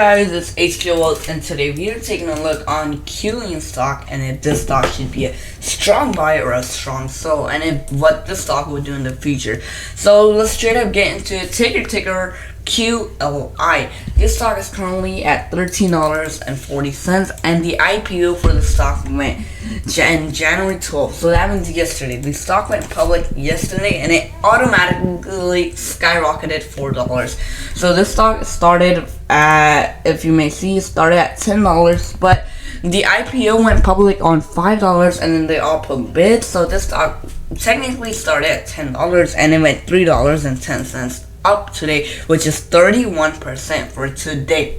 Guys, it's HQO, and today we are taking a look on Qilian stock, and if this stock should be a strong buy or a strong sell, and if what this stock will do in the future. So let's straight up get into it. Ticker QLI. This stock is currently at $13.40, and the IPO for the stock went January 12th. So that means yesterday. The stock went public yesterday, and it automatically skyrocketed $4. So this stock started at, if you may see, it started at $10, but the IPO went public on $5, and then they all put bids. So this stock technically started at $10, and it went $3.10 up today, which is 31% for today.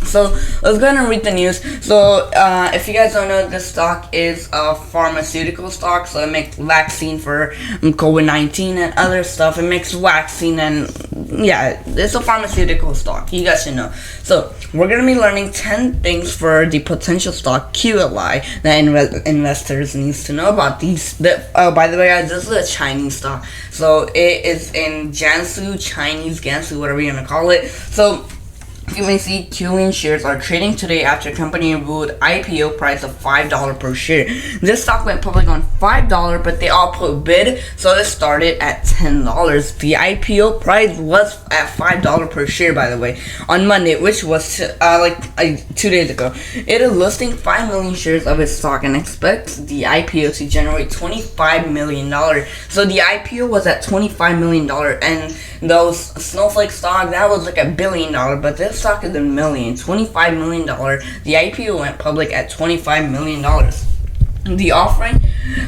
So let's go ahead and read the news. So if you guys don't know, this stock is a pharmaceutical stock. So it makes vaccine for COVID-19 and other stuff. It makes vaccine, and yeah, it's a pharmaceutical stock. You guys should know. So we're gonna be learning 10 things for the potential stock QLI that investors needs to know about these. By the way, guys, this is a Chinese stock. So it is in Gansu, Gansu, whatever you're gonna call it. So you may see Qilian shares are trading today after company ruled IPO price of $5 per share. This stock went public on $5, but they all put bid, so it started at $10. The IPO price was at $5 per share, by the way, on Monday, which was 2 days ago. It is listing 5 million shares of its stock and expects the IPO to generate $25 million. So the IPO was at $25 million, and those Snowflake stock, that was like $1 billion, but this stock is a million, $25 million. The IPO went public at $25 million. The offering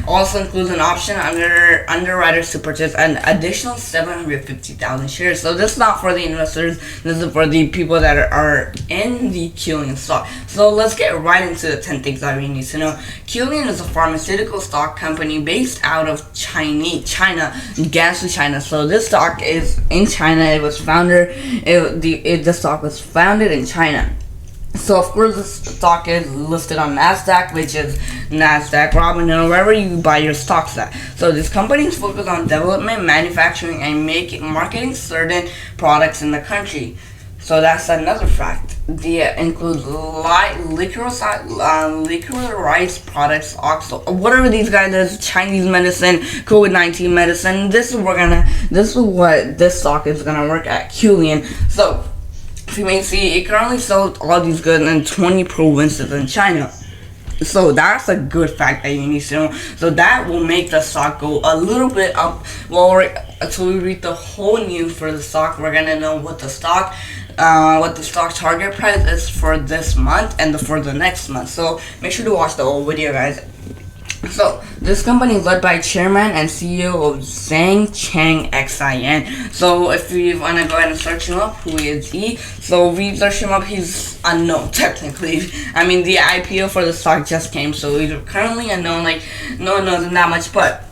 also includes an option underwriters to purchase an additional 750,000 shares. So this is not for the investors, this is for the people that are in the Qilian stock. So let's get right into the 10 things that we need to know. Qilian is a pharmaceutical stock company based out of China, Gansu, China. So this stock is in China. It was the stock was founded in China. So of course this stock is listed on Nasdaq, which is Nasdaq, Robinhood, wherever you buy your stocks at. So this company is focused on development, manufacturing, and marketing certain products in the country. So that's another fact. It includes licorice products, whatever these guys is, Chinese medicine, COVID-19 medicine. This is what this stock is gonna work at Qilian. So you may see, it currently sells all these goods in 20 provinces in China. So that's a good fact that you need to know. So that will make the stock go a little bit up. Well, until we read the whole news for the stock, we're gonna know what the stock target price is for this month and for the next month. So make sure to watch the whole video, guys. So this company is led by Chairman and CEO of Zhanchang Xin. So if you want to go ahead and search him up, who is he? So we search him up, he's unknown technically. I mean, the IPO for the stock just came, so he's currently unknown, like no one knows him that much, but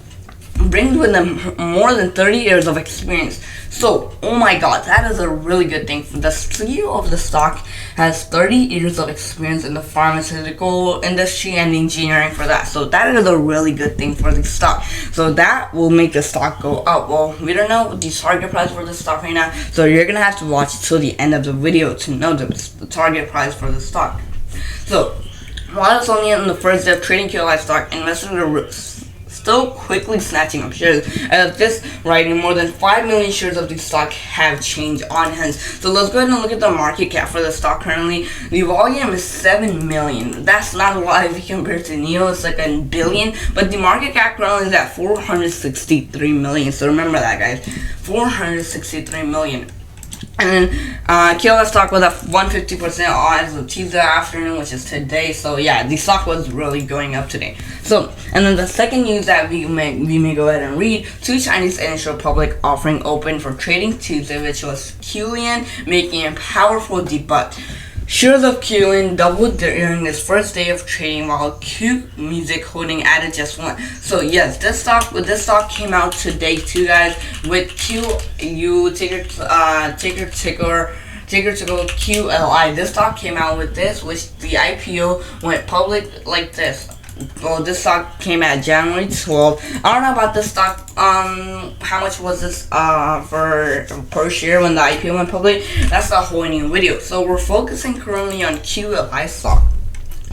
brings with him more than 30 years of experience. So, oh my god, that is a really good thing. The CEO of the stock has 30 years of experience in the pharmaceutical industry and engineering for that. So that is a really good thing for the stock. So that will make the stock go up. Well, we don't know the target price for the stock right now, so you're gonna have to watch till the end of the video to know the target price for the stock. So, while it's only in the first day of trading QLI stock, investors are still quickly snatching up shares. As of this writing, more than 5 million shares of the stock have changed on hands. So let's go ahead and look at the market cap for the stock currently. The volume is 7 million. That's not a lot if you compare to NEO, it's like a billion. But the market cap currently is at 463 million. So remember that, guys. 463 million. And then QLI stock was at 150% as of Tuesday afternoon, which is today. So yeah, the stock was really going up today. So, and then the second news that we may go ahead and read: 2 Chinese initial public offering opened for trading Tuesday, which was Qilian making a powerful debut. Shares of Qilian doubled during this first day of trading, while Q Music Holding added just 1. So yes, this stock came out today too, guys, with ticker QLI. This stock came out with this, which the IPO went public like this. Well, this stock came at January 12th. I don't know about this stock. How much was this for per share when the IPO went public? That's a whole new video. So we're focusing currently on Qli stock.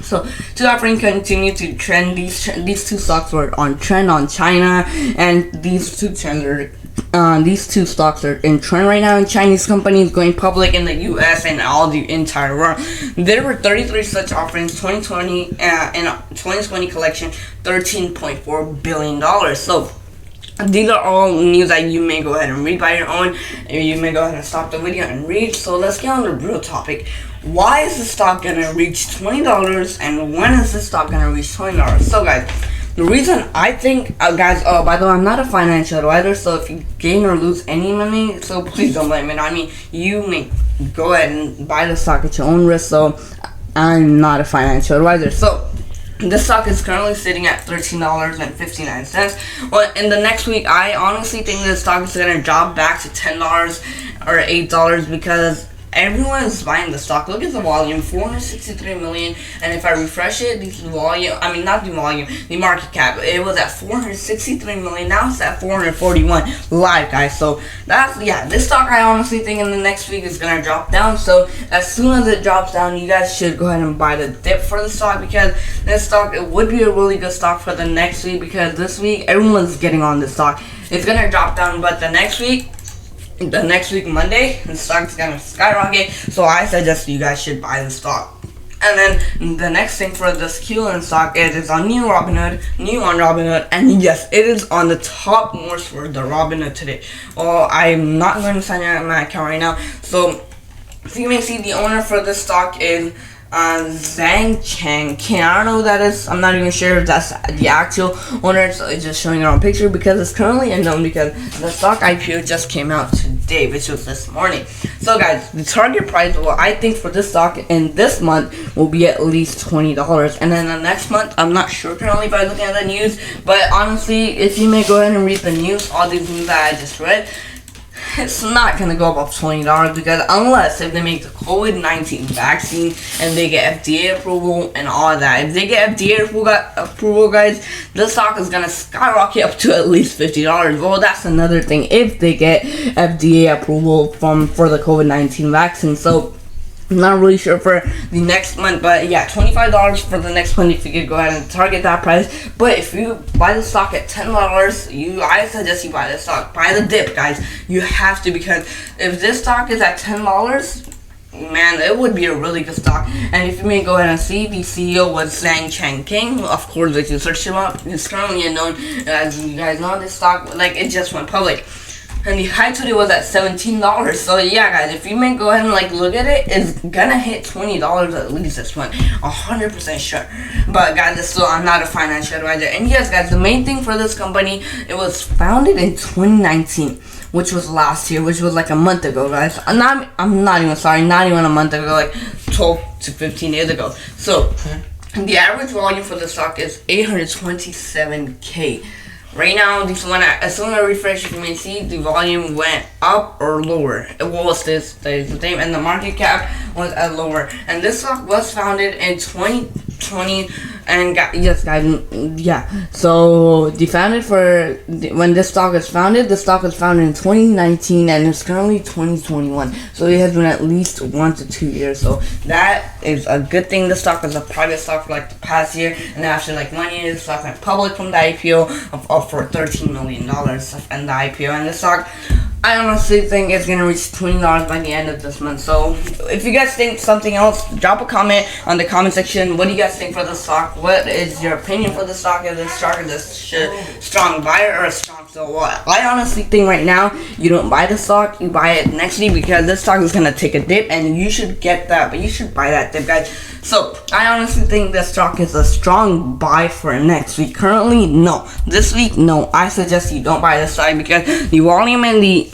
So to offering continue to trend. These two stocks were on trend on China, and these two stocks are in trend right now. And Chinese companies going public in the U.S. and all the entire world. There were 33 such offerings. 2020 in 2020 collection, $13.4 billion. So these are all news that you may go ahead and read by your own. You may go ahead and stop the video and read. So let's get on the real topic. Why is the stock gonna reach $20, and when is this stock gonna reach $20? So guys, the reason I think, guys, by the way, I'm not a financial advisor, so if you gain or lose any money, so please don't blame me. I mean, you may go ahead and buy the stock at your own risk, so I'm not a financial advisor. So this stock is currently sitting at $13.59. Well, in the next week, I honestly think this stock is going to drop back to $10 or $8 because everyone is buying the stock. Look at the volume, 463 million. And if I refresh it, the market cap, it was at 463 million. Now it's at 441 live, guys. So that's, this stock I honestly think in the next week is gonna drop down. So as soon as it drops down, you guys should go ahead and buy the dip for the stock, because this stock, it would be a really good stock for the next week, because this week everyone's getting on this stock. It's gonna drop down, but the next week Monday, the stock's gonna skyrocket. So I suggest you guys should buy the stock. And then the next thing for this Qilian stock is it's on new on Robinhood, and yes, it is on the top most for the Robinhood today. Well, I'm not going to sign in my account right now. So you may see the owner for this stock is Zhanchang Xin. I don't know who that is. I'm not even sure if that's the actual owner, so it's just showing it on picture because it's currently unknown, because the stock IPO just came out today, which was this morning. So guys, the target price, well, I think for this stock in this month will be at least $20, and then the next month, I'm not sure currently by looking at the news, but honestly, if you may go ahead and read the news, all these news that I just read, it's not gonna go above $20, because unless if they make the COVID-19 vaccine and they get FDA approval and all that. If they get FDA approval, guys, the stock is gonna skyrocket up to at least $50. Well, that's another thing, if they get FDA approval for the COVID-19 vaccine. So I'm not really sure for the next month, but yeah, $25 for the next month if you could go ahead and target that price. But if you buy the stock at $10, I suggest you buy the stock. Buy the dip, guys. You have to, because if this stock is at $10, man, it would be a really good stock. And if you may go ahead and see, the CEO was Zhanchang Xin. Of course, if you search him up, he's currently unknown. As you guys know, this stock, like, it just went public. And the high today was at $17. So yeah, guys, if you may go ahead and look at it, it's gonna hit $20 at least this month, 100% sure. But guys, still, I'm not a financial advisor. And yes, guys, the main thing for this company, it was founded in 2019, which was last year, which was like a month ago, guys. Not even a month ago, like 12 to 15 days ago. So the average volume for the stock is 827K. Right now, as soon as I refresh, you may see the volume went up or lower. It was this the same, and the market cap was at lower. And this stock was founded in 2020. And yes, guys, yeah. So when this stock was founded, the stock was founded in 2019, and it's currently 2021. So it has been at least 1 to 2 years. So that is a good thing. The stock was a private stock for like the past year, and after like 1 year, the stock went public from the IPO for $13 million in the IPO. And the stock, I honestly think it's gonna reach $20 by the end of this month. So if you guys think something else, drop a comment on the comment section. What do you guys think for the stock? What is your opinion for the stock? Is this stock a strong buyer or a strong sell? Well, I honestly think right now you don't buy the stock, you buy it next week, because this stock is gonna take a dip, and you should get that, but you should buy that dip, guys. So I honestly think this stock is a strong buy for next week. Currently, no. This week, no. I suggest you don't buy this stock, because the volume and the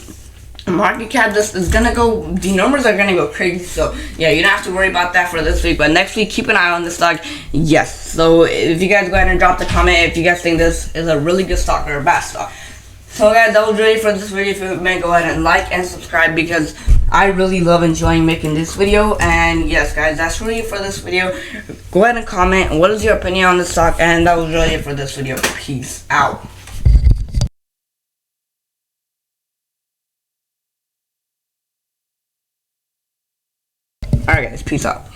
market cap just is gonna go, the numbers are gonna go crazy. So yeah, you don't have to worry about that for this week, but next week keep an eye on this stock. Yes, so if you guys go ahead and drop the comment if you guys think this is a really good stock or a bad stock. So guys, that was really for this video. If you may go ahead and like and subscribe, because I really love enjoying making this video. And yes guys, that's really it for this video. Go ahead and comment what is your opinion on the stock, and that was really it for this video. Peace out. Alright guys, peace out.